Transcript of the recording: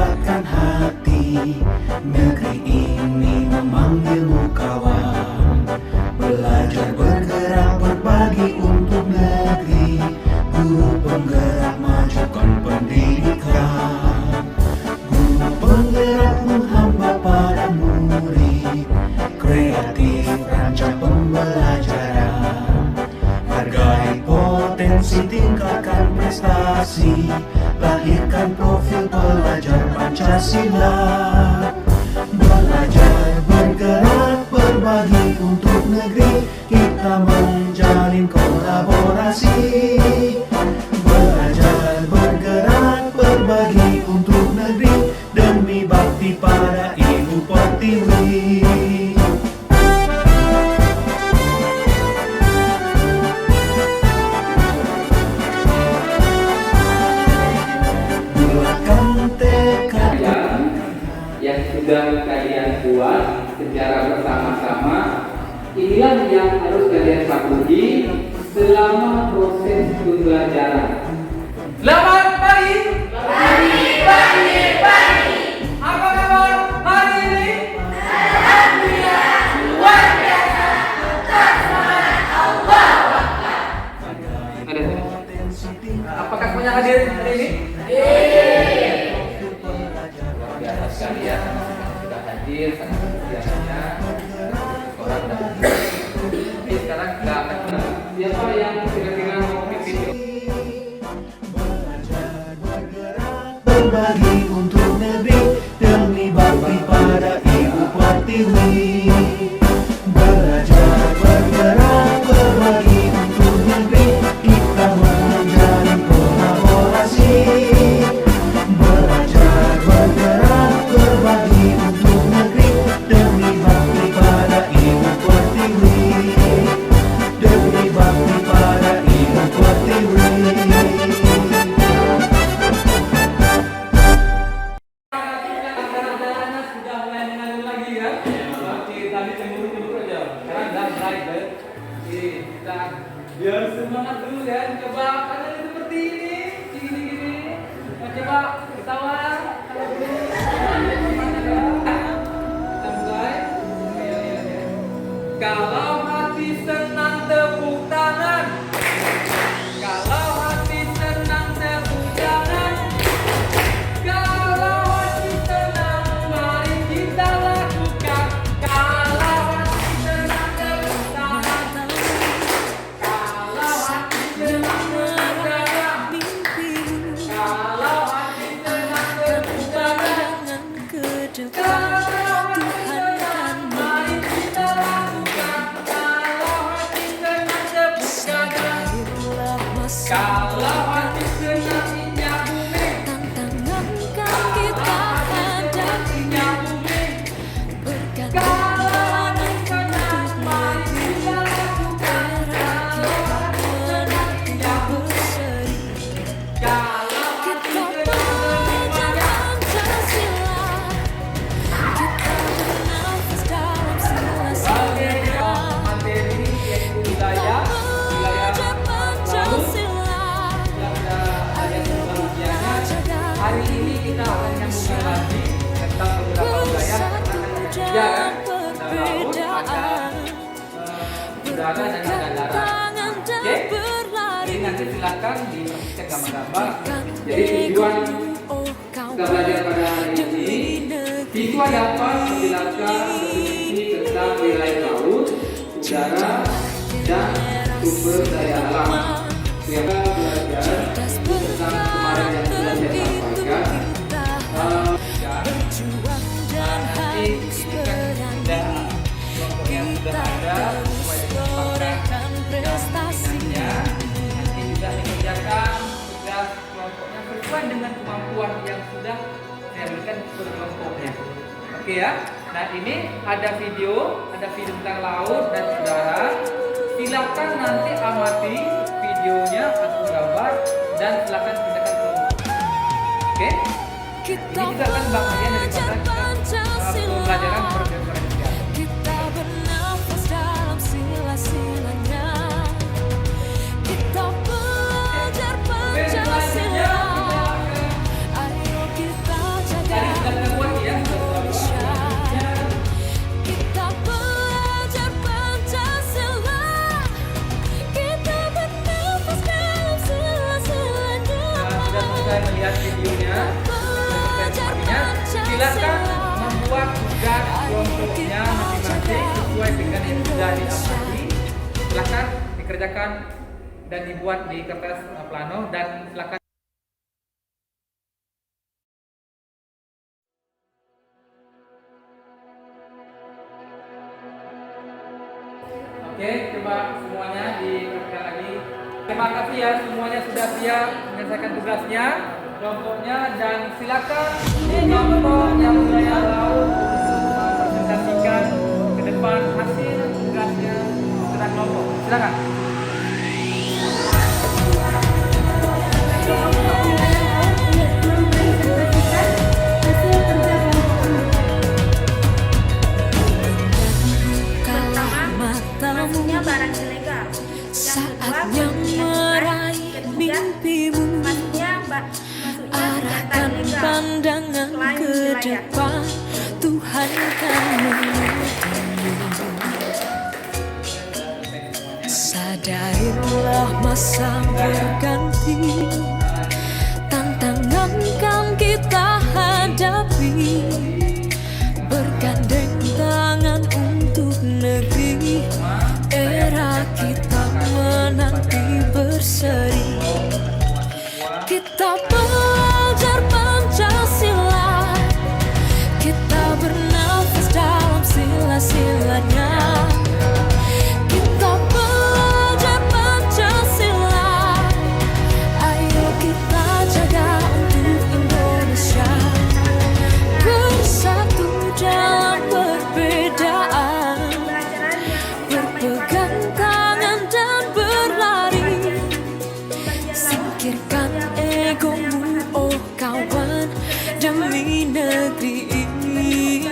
kuatkan hati. Negeri ini memanggilmu kawan. Belajar bergerak berbagi untuk negeri. Guru penggerak majukan pendidikan. Guru penggerak menghamba para murid. Kreatif rancang pembelajaran. Hargai potensi, tingkatkan prestasi. Lahirkan profil pelajar Pancasila. Belajar bergerak berbagi untuk negeri. Kita menjalin kolaborasi. Belajar bergerak berbagi untuk negeri. Demi bakti pada Ibu Pertiwi. Yang sudah kalian buat secara bersama-sama, inilah yang harus kalian patuhi selama proses pembelajaran. Selamat pagi. Pagi. Apa kabar hari ini? Alhamdulillah luar biasa. Tetap semangat. Allahu Akbar. Apakah semuanya hadir hari ini? Biasa sekalian sudah hadir sangat biasanya orang dan jadi sekarang kita akan siapa yang kira-kira mau bikin video berbagi untuk negeri demi bakti pada Ibu Pertiwi. Belajar bergerak berbagi untuk negeri. Kita menjalin kolaborasi. Belajar bergerak berbagi untuk negeri demi bakti pada Ibu Pertiwi. Demi bakti pada Ibu Pertiwi. Biar semangat dulu ya, coba tangan seperti ini, gini. Coba ketawa, kalau dulu. Kita mulai. Kalau hati senang tepuk tangan. Kalau hati senang tepuk tangan. Kalau hati senang mari kita lakukan. Kalau hati senang tepuk tangan. Kalau hati senang bergerak mimpimu. Kalau hati senang tepuk tangan. Tuhan kan mari kita lakukan. Kalau hati senang tepuk tangan. Kalau hati senang injak bumi. Tantangan kan kita hadapi. Injak bumi. Kalau hati senang mari kita lakukan. Kalau hati senang injak bumi. Kalau hati Kita belajar Pancasila. Kita bernafas dalam sila-sila. materi yaitu wilayah Belajar Pancasila. Hari ini kita akan nyambungkan lagi tentang beberapa wilayah Jangan laut, perbedaan. udara dan ada darat. Tangan dan Oke? berlari. Jadi nanti silakan diperhatikan gambar-gambar. Buktikan Jadi tujuan oh kita kawan. belajar pada hari ini, siswa dapat menjelaskan definisi tentang wilayah laut, udara, dan sumber daya alam. Siapa belajar tentang kemarin yang sudah saya sampaikan. Berjuang dan harus berani. Kita terus torehkan prestasinya. Nanti juga dikerjakan tugas kelompoknya sesuai dengan kemampuan yang sudah saya berikan per kelompoknya. Oke ya. Nah ini ada video tentang laut dan udara. Silakan nanti amati videonya atau gambar dan silakan kerjakan kelompok. Oke. Kita Ini juga kan bagian daripada pembelajaran bergeografi. Kita bernafas dalam sila-silanya. Kita belajar Pancasila. Ayo kita jaga silakan membuat tugas kelompoknya masing-masing sesuai dengan yang sudah diamati. Silakan dikerjakan dan dibuat di kertas plano dan silakan. Oke, coba semuanya dikerjakan lagi. Terima kasih ya, semuanya sudah siap menyelesaikan tugasnya, kelompoknya, dan silakan kelompok yang saya tahu presentasikan ke depan hasil tugasnya secara kelompok. Silakan. Maksudnya barang ilegal. Saatnya meraih mimpimu, arahkan pandangan ke depan, Tuhan kan menuntunmu. Sadarilah masa berganti, tantangan kan kita hadapi, bergandeng tangan untuk negeri, era kita menanti berseri. Kita belajar Pancasila, kita bernafas dalam sila-silanya. Kita belajar Pancasila, ayo kita jaga untuk Indonesia. Bersatu dalam perbedaan, berpegang tangan dan berlari. Singkirkan egomu, oh kawan, demi negeri ini.